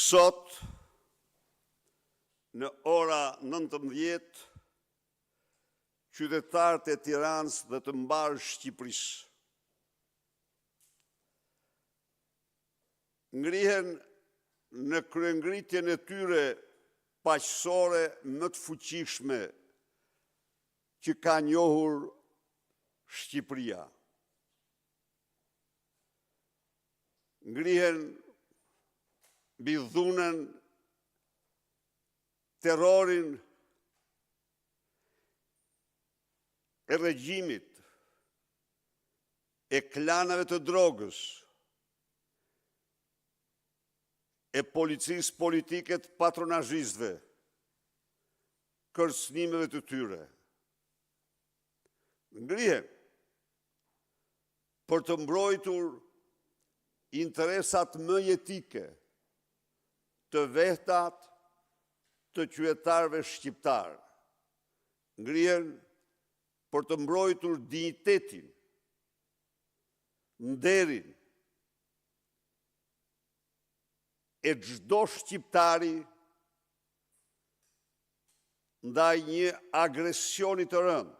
Sot, në ora 19, qytetarët e Tiranës dhe të mbarë Shqipërisë ngrihen në kryengritjen e tyre paqësore më të fuqishme që ka njohur Shqipëria. Ngrihen mbi dhunën, terrorin e regjimit, e klanave të drogës, e policisë politike të patronazhistëve, kërcënimeve të tyre. Ngrihen për të mbrojtur interesat më jetike të vehtat të qytetarëve shqiptar. Ngrihen për të mbrojtur dinjitetin, nderin e çdo shqiptari ndaj një agresioni të rënd